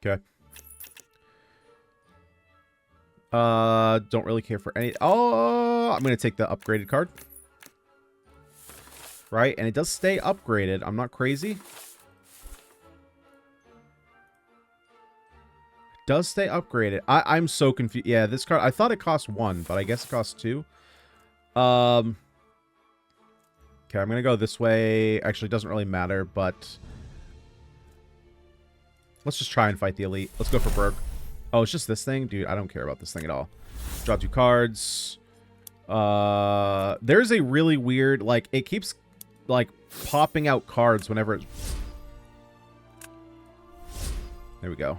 Okay. Don't really care for any... Oh, I'm going to take the upgraded card. Right, and it does stay upgraded. I'm not crazy. It does stay upgraded. I'm so confused. Yeah, this card... I thought it cost 1, but I guess it costs 2. Okay, I'm going to go this way. Actually, it doesn't really matter, but... Let's just try and fight the elite. Let's go for Berg. Oh, it's just this thing? Dude, I don't care about this thing at all. Draw 2 cards. There's a really weird... Like, it keeps, like, popping out cards whenever it's... There we go.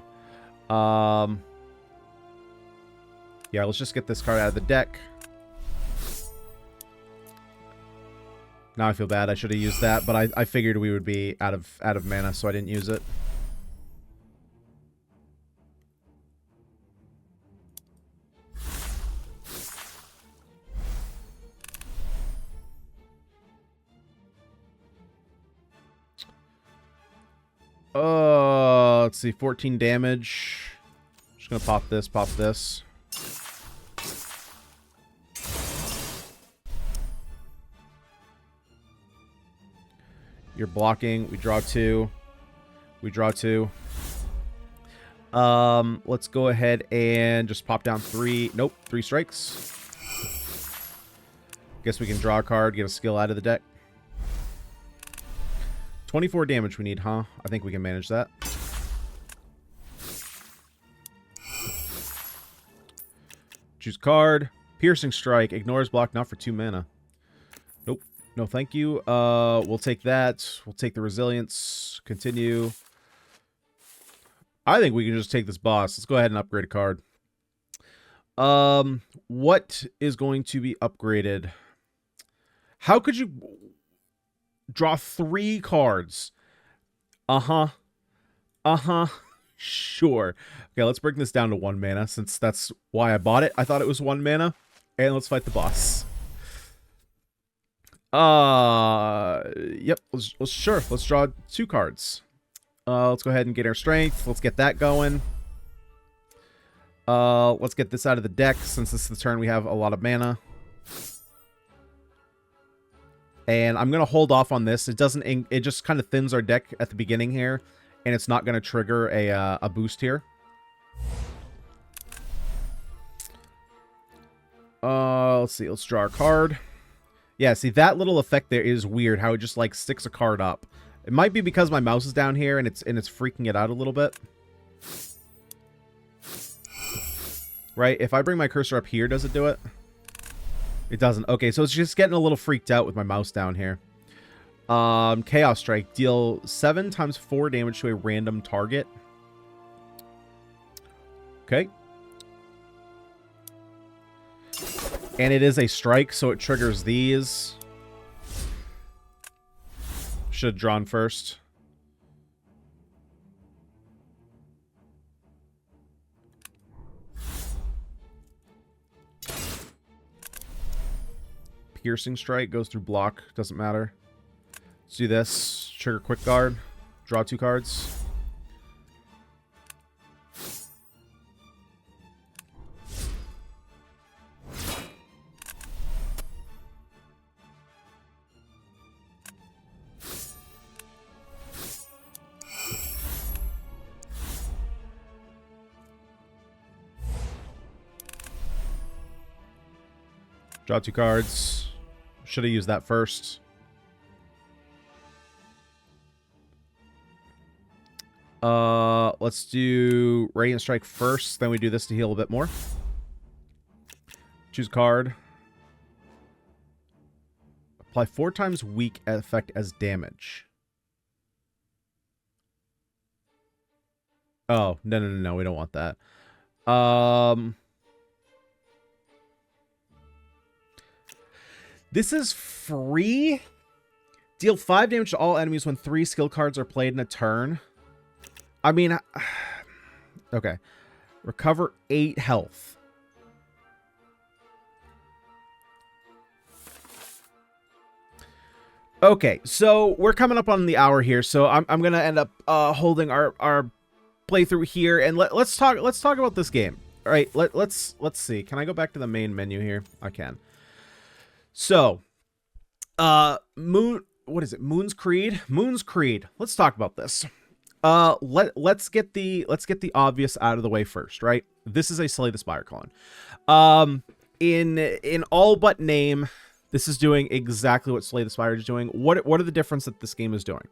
Yeah, let's just get this card out of the deck. Now I feel bad. I should have used that, but I figured we would be out of mana, so I didn't use it. Let's see, 14 damage. Just gonna pop this, pop this. You're blocking. We draw 2. We draw 2. Let's go ahead and just pop down 3. Nope, 3 strikes. Guess we can draw a card, get a skill out of the deck. 24 damage we need, huh? I think we can manage that. Choose card. Piercing Strike. Ignores block, not for 2 mana. Nope. No, thank you. We'll take that. We'll take the Resilience. Continue. I think we can just take this boss. Let's go ahead and upgrade a card. What is going to be upgraded? How could you draw 3 cards? Uh-huh. Uh-huh. Sure. Okay, let's break this down to 1 mana, since that's why I bought it. I thought it was 1 mana. And let's fight the boss. Yep. Let's draw 2 cards. Let's go ahead and get our strength. Let's get that going. Let's get this out of the deck, since this is the turn we have a lot of mana. And I'm gonna hold off on this. It just kind of thins our deck at the beginning here, and it's not gonna trigger a boost here. Let's see. Let's draw our card. Yeah, see, that little effect there is weird, how it just, like, sticks a card up. It might be because my mouse is down here and it's freaking it out a little bit. Right? If I bring my cursor up here, does it do it? It doesn't. Okay, so it's just getting a little freaked out with my mouse down here. Chaos Strike. Deal 7 times 4 damage to a random target. Okay. And it is a strike, so it triggers these. Should have drawn first. Piercing Strike goes through block. Doesn't matter. Let's do this. Trigger Quick Guard. Draw 2 cards. Draw 2 cards. Should have used that first. Let's do Radiant Strike first. Then we do this to heal a bit more. Choose card. Apply 4 times weak effect as damage. Oh, no. We don't want that. This is free. Deal 5 damage to all enemies when 3 skill cards are played in a turn. I mean, okay. Recover 8 health. Okay, so we're coming up on the hour here, so I'm gonna end up holding our playthrough here, and let's talk about this game. All right, let's see. Can I go back to the main menu here? I can. So, what is it? Moon's Creed. Let's talk about this. Let's get the obvious out of the way first, right? This is a Slay the Spire clone. In all but name, this is doing exactly what Slay the Spire is doing. What are the difference that this game is doing?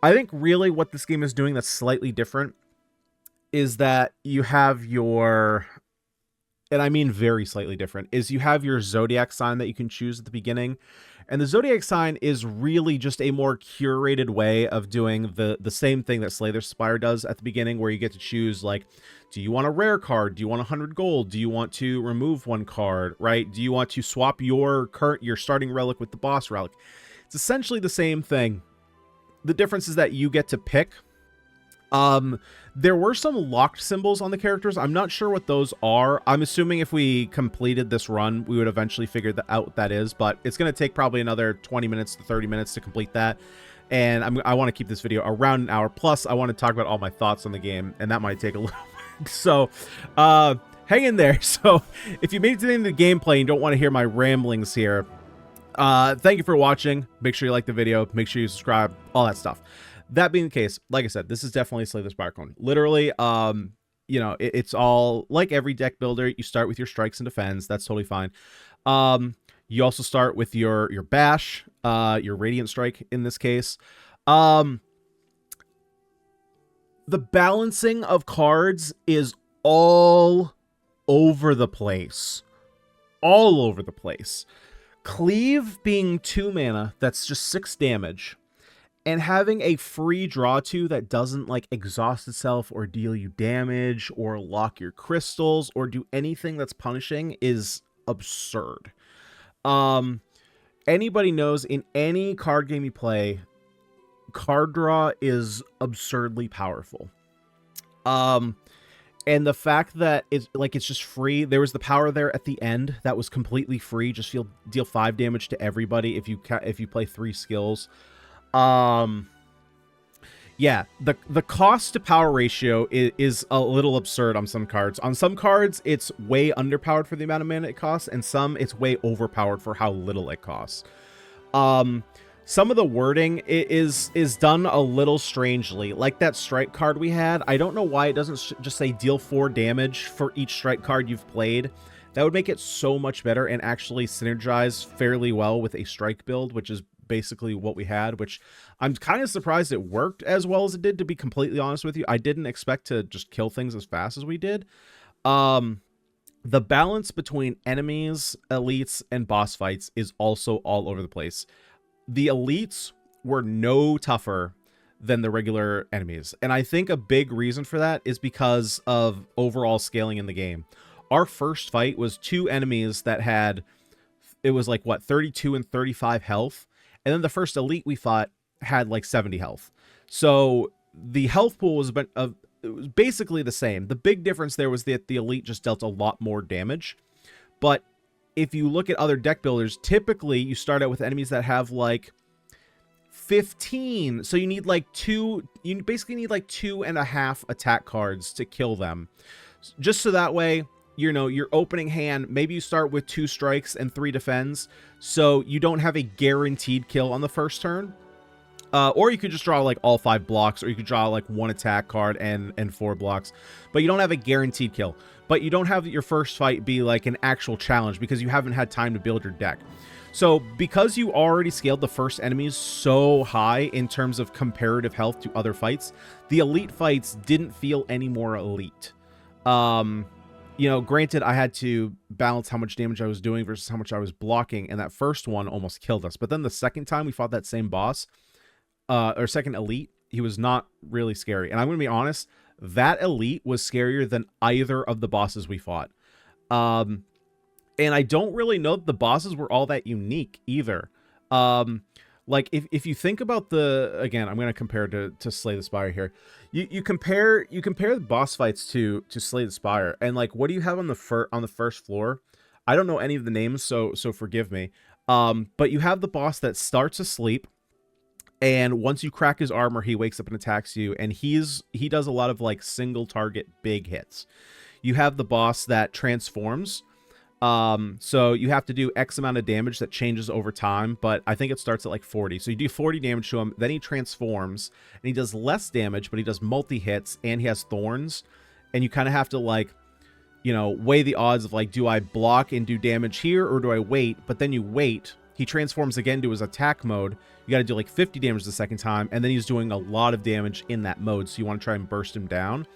I think really what this game is doing that's slightly different is that you have your, and I mean very slightly different, is you have your zodiac sign that you can choose at the beginning. And the zodiac sign is really just a more curated way of doing the same thing that Slay the Spire does at the beginning, where you get to choose, like, do you want a rare card? Do you want 100 gold? Do you want to remove 1 card, right? Do you want to swap your starting relic with the boss relic? It's essentially the same thing. The difference is that you get to pick. There were some locked symbols on the characters. I'm not sure what those are. I'm assuming if we completed this run, we would eventually figure out what that is, but it's going to take probably another 20 minutes to 30 minutes to complete that. And I want to keep this video around an hour. Plus, I want to talk about all my thoughts on the game, and that might take a little bit. So, hang in there. So, if you made it to the end of the gameplay and don't want to hear my ramblings here, thank you for watching. Make sure you like the video. Make sure you subscribe. All that stuff. That being the case, like I said, this is definitely Slay the Spire clone. Literally, you know, it's all like every deck builder. You start with your strikes and defends. That's totally fine. You also start with your bash, your radiant strike in this case. The balancing of cards is all over the place. All over the place. Cleave being 2 mana, that's just 6 damage. And having a free draw to that doesn't like exhaust itself or deal you damage or lock your crystals or do anything that's punishing is absurd. Anybody knows in any card game you play, card draw is absurdly powerful. And the fact that it's just free, there was the power there at the end that was completely free. Just deal 5 damage to everybody if you play 3 skills. Yeah, the cost to power ratio is a little absurd on some cards. On some cards, it's way underpowered for the amount of mana it costs, and some it's way overpowered for how little it costs. Some of the wording is done a little strangely. Like that strike card we had, I don't know why it doesn't just say deal 4 damage for each strike card you've played. That would make it so much better and actually synergize fairly well with a strike build, which is basically what we had, which I'm kind of surprised it worked as well as it did, to be completely honest with you. I didn't expect to just kill things as fast as we did. The balance between enemies, elites, and boss fights is also all over the place. The elites were no tougher than the regular enemies. And I think a big reason for that is because of overall scaling in the game. Our first fight was 2 enemies that had, it was like, what, 32 and 35 health. And then the first elite we fought had like 70 health. So the health pool was basically the same. The big difference there was that the elite just dealt a lot more damage. But if you look at other deck builders, typically you start out with enemies that have like 15. So you need like you basically need like 2.5 attack cards to kill them. Just so that way, you know, your opening hand, maybe you start with 2 strikes and 3 defends. So you don't have a guaranteed kill on the first turn. Or you could just draw like all 5 blocks, or you could draw like 1 attack card and 4 blocks, but you don't have a guaranteed kill. But you don't have your first fight be like an actual challenge because you haven't had time to build your deck. So because you already scaled the first enemies so high in terms of comparative health to other fights, the elite fights didn't feel any more elite. You know, granted, I had to balance how much damage I was doing versus how much I was blocking, and that first one almost killed us. But then the second time we fought that same boss, or second elite, he was not really scary. And I'm going to be honest, that elite was scarier than either of the bosses we fought. And I don't really know that the bosses were all that unique either. Like if you think about again, I'm going to compare to Slay the Spire here. You compare the boss fights to Slay the Spire, and like, what do you have on the first floor? I don't know any of the names, so forgive me. But you have the boss that starts asleep, and once you crack his armor, he wakes up and attacks you, and he does a lot of like single target big hits. You have the boss that transforms. So you have to do X amount of damage that changes over time, but I think it starts at like 40. So you do 40 damage to him, then he transforms, and he does less damage, but he does multi-hits, and he has thorns, and you kind of have to like, you know, weigh the odds of like, do I block and do damage here, or do I wait? But then you wait. He transforms again to his attack mode. You got to do like 50 damage the second time, and then he's doing a lot of damage in that mode, so you want to try and burst him down.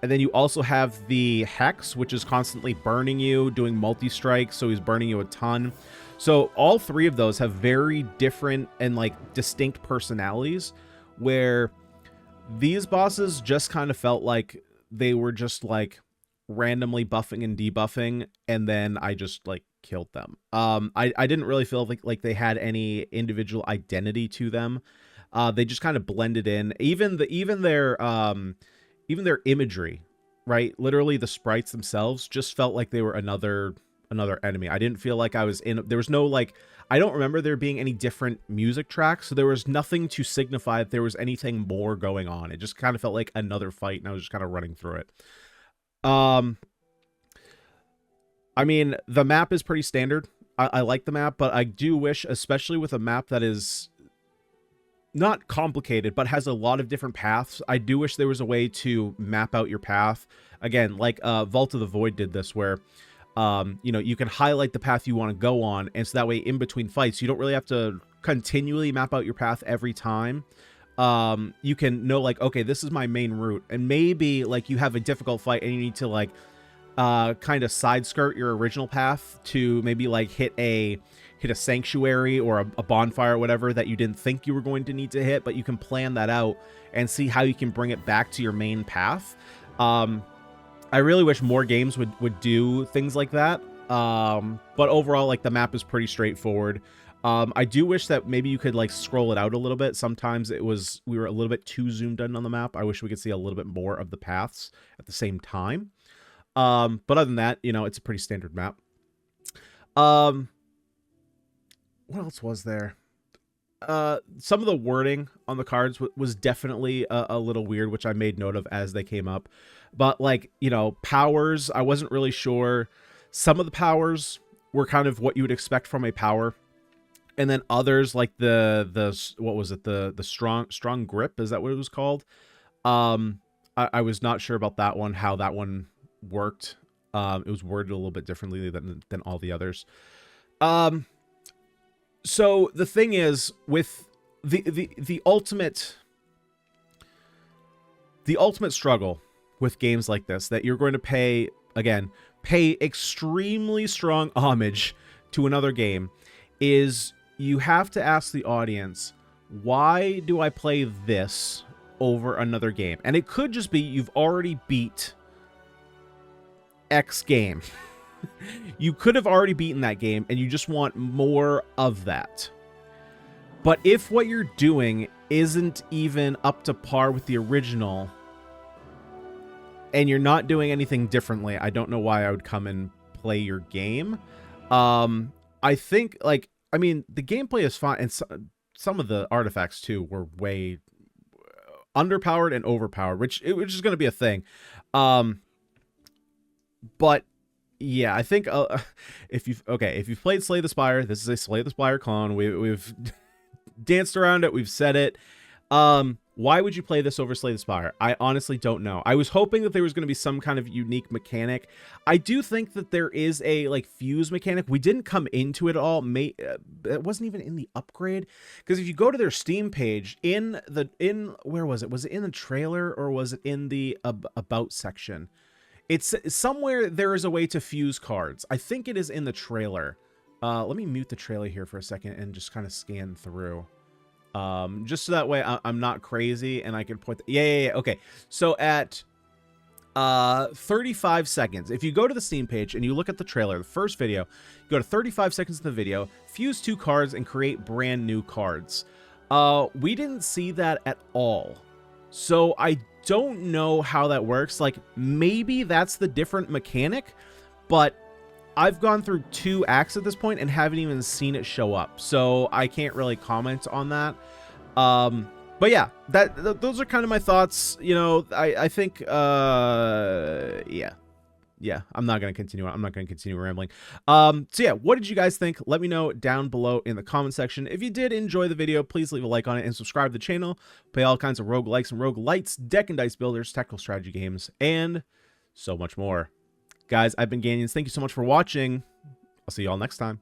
And then you also have the Hex, which is constantly burning you, doing multi-strikes, so he's burning you a ton. So all 3 of those have very different and like distinct personalities, where these bosses just kind of felt like they were just like randomly buffing and debuffing, and then I just like killed them. I didn't really feel like they had any individual identity to them. They just kind of blended in. Even their imagery, right? Literally the sprites themselves just felt like they were another enemy. I didn't feel like I was in, there was no like, I don't remember there being any different music tracks, so there was nothing to signify that there was anything more going on. It just kind of felt like another fight, and I was just kind of running through it. I mean, the map is pretty standard. I like the map, but I do wish, especially with a map that is not complicated, but has a lot of different paths, I do wish there was a way to map out your path. Again, like Vault of the Void did this, where you know, you can highlight the path you want to go on, and so that way in between fights, you don't really have to continually map out your path every time. You can know like, okay, this is my main route, and maybe like you have a difficult fight and you need to like kind of side skirt your original path to maybe like hit a sanctuary or a bonfire or whatever that you didn't think you were going to need to hit, but you can plan that out and see how you can bring it back to your main path. I really wish more games would do things like that. But overall, like, the map is pretty straightforward. I do wish that maybe you could like scroll it out a little bit. Sometimes we were a little bit too zoomed in on the map. I wish we could see a little bit more of the paths at the same time. But other than that, you know, it's a pretty standard map. What else was there? Some of the wording on the cards was definitely a little weird, which I made note of as they came up. But like, you know, powers, I wasn't really sure. Some of the powers were kind of what you would expect from a power. And then others, like the what was it? The strong grip, is that what it was called? I was not sure about that one, how that one worked. It was worded a little bit differently than all the others. So the thing is, with the ultimate struggle with games like this, that you're going to pay extremely strong homage to another game, is you have to ask the audience, why do I play this over another game? And it could just be you've already beat X game. You could have already beaten that game and you just want more of that. But if what you're doing isn't even up to par with the original and you're not doing anything differently, I don't know why I would come and play your game. I think, like, I mean, the gameplay is fine, and some of the artifacts too were way underpowered and overpowered, which is going to be a thing. But yeah, I think if you've played Slay the Spire, this is a Slay the Spire clone. We've danced around it, we've said it. Why would you play this over Slay the Spire? I honestly don't know. I was hoping that there was going to be some kind of unique mechanic. I do think that there is a like fuse mechanic. We didn't come into it all. It wasn't even in the upgrade, because if you go to their Steam page, where was it? Was it in the trailer or was it in the about section? It's somewhere there is a way to fuse cards. I think it is in the trailer. Let me mute the trailer here for a second and just kind of scan through. Just so that way I'm not crazy and I can point. Yeah. Okay. So at 35 seconds, if you go to the Steam page and you look at the trailer, the first video, you go to 35 seconds of the video, fuse 2 cards and create brand new cards. We didn't see that at all. So I don't know how that works. Like, maybe that's the different mechanic, but I've gone through 2 acts at this point and haven't even seen it show up, so I can't really comment on that. But yeah, those are kind of my thoughts. You know, I think yeah, I'm not gonna continue. I'm not gonna continue rambling. So yeah, what did you guys think? Let me know down below in the comment section. If you did enjoy the video, please leave a like on it and subscribe to the channel. Play all kinds of roguelikes and roguelites, deck and dice builders, tactical strategy games, and so much more. Guys, I've been Ganyonz. Thank you so much for watching. I'll see you all next time.